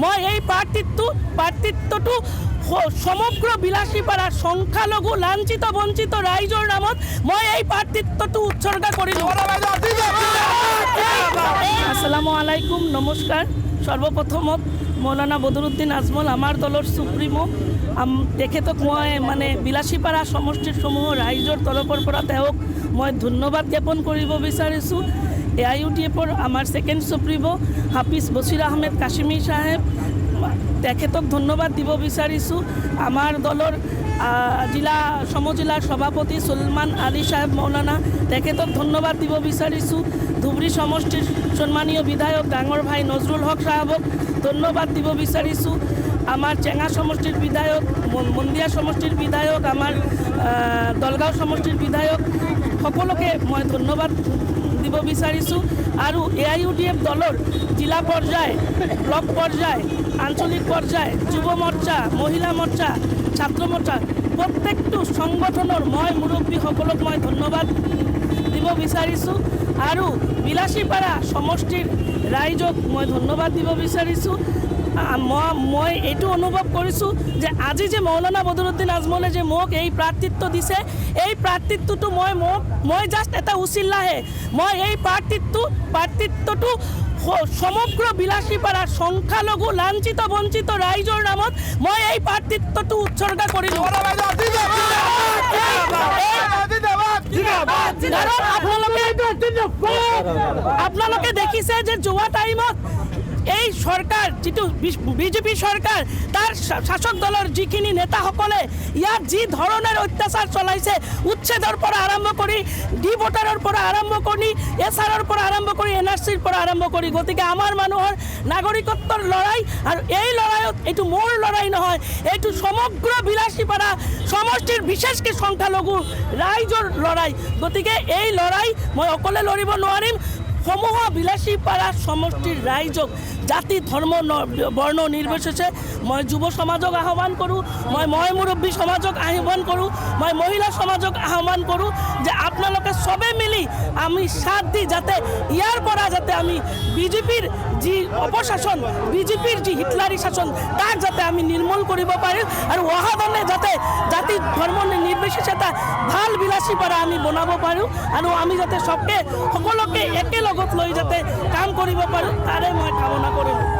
মই এই প্ৰাৰ্থিত্বটো সমগ্ৰ বিলাসীপাৰাৰ সংখ্যালঘু লাঞ্ছিত বঞ্চিত ৰাইজৰ নামত মই এই প্ৰাৰ্থিত্বটো উৎসৰ্গা কৰিলোঁ। আসসালামু আলাইকুম, নমস্কাৰ। সর্বপ্রথমত মৌলানা বদরুদ্দিন আজমল আমার দলের সুপ্রিমো, তেখেতক মই মানে বিলাসীপাৰা সমষ্টিৰ সমূহ ৰাইজৰ তৰফৰ পৰা তেওঁক মই ধন্যবাদ জ্ঞাপন কৰিব বিচাৰিছোঁ। AIUDFৰ আমাৰ ছেকেণ্ড সুপ্ৰিমো হাফিজ বছিৰ আহমেদ কাশ্মীৰ সাহেব, তেখেতক ধন্যবাদ দিব বিচাৰিছোঁ। আমাৰ দলৰ সমজিলাৰ সভাপতি সুলমান আলী সাহেব মৌলানা, তেখেতক ধন্যবাদ দিব বিচাৰিছোঁ। ধুবুৰী সমষ্টিৰ সন্মানীয় বিধায়ক ডাঙৰ ভাই নজরুল হক সাহেবক ধন্যবাদ দিব বিচাৰিছোঁ। আমাৰ চেঙা সমষ্টিৰ বিধায়ক, মন্দিয়া সমষ্টিৰ বিধায়ক, আমাৰ দলগাঁও সমষ্টিৰ বিধায়ক সকলোকে মই ধন্যবাদ দিব বিচাৰিছোঁ। আৰু AIUDF দলৰ জিলা পৰ্যায়, ব্লক পৰ্যায়, আঞ্চলিক পৰ্যায়, যুৱ মৰ্চা, মহিলা মৰ্চা, ছাত্ৰ মৰ্চা প্ৰত্যেকটো সংগঠনৰ মই মুৰব্বীসকলক মই ধন্যবাদ দিব বিচাৰিছোঁ। আৰু বিলাসীপাৰা সমষ্টিৰ ৰাইজক মই ধন্যবাদ দিব বিচাৰিছোঁ। মই এইটো অনুভৱ কৰিছোঁ যে আজি যে মৌলানা বদরুদ্দিন আজমলে যে মোক এই প্ৰাৰ্থিত্ব দিছে, এই প্ৰাৰ্থিত্বটো মই জাষ্ট এটা উচিল্লাহে মই এই প্ৰাৰ্থিত্বটো সমগ্ৰ বিলাসীপাৰাৰ সংখ্যালঘু লাঞ্ছিত বঞ্চিত ৰাইজৰ নামত মই এই প্ৰাৰ্থিত্বটো উৎসৰ্গা কৰিলোঁ। আপোনালোকে দেখিছে যে যোৱা টাইমত এই সরকার যেটো বিজেপি সরকার, তার শাসক দলের যিখিনি নেতাসকলে ইয়াত যি ধরনের অত্যাচার চলাইছে, উচ্ছেদৰ পৰা আৰম্ভ কৰি ডি ভোটাৰৰ পৰা আৰম্ভ কৰি SRৰ পৰা আৰম্ভ কৰি NRCৰ পৰা আৰম্ভ কৰি, গতিকে আমাৰ মানুহৰ নাগৰিকত্বৰ লড়াই। আৰু এই লড়াইত এইটো মোৰ লড়াই নহয়, এইটো সমগ্ৰ বিলাসীপাৰা সমষ্টিৰ বিশেষকৈ সংখ্যালঘু ৰাইজৰ লড়াই। গতিকে এই লড়াই মই অকলে লড়িব নোৱাৰিম। সমূহ বিলাসীপাৰা সমষ্টিৰ ৰাইজক জাতি ধৰ্ম বৰ্ণ নিৰ্বিশেষে মই যুৱ সমাজক আহ্বান কৰোঁ, মই মুৰব্বী সমাজক আহ্বান কৰোঁ, মই মহিলা সমাজক আহ্বান কৰোঁ যে আপোনালোকে চবে মিলি আমি সাথ দি যাতে ইয়াৰ পৰা যাতে আমি বিজেপিৰ যি অপশাসন, বিজেপিৰ যি হিটলাৰী শাসন, তাক যাতে আমি নিৰ্মূল কৰিব পাৰোঁ। আৰু অহাদনে যাতে জাতি ধৰ্ম নিৰ্বিশেষে এটা ভাল বিলাসীপাৰা আমি বনাব পাৰোঁ। আৰু আমি যাতে সকলোকে একেলগত লৈ যাতে কাম কৰিব পাৰোঁ, তাৰে মই কামনা কৰোঁ।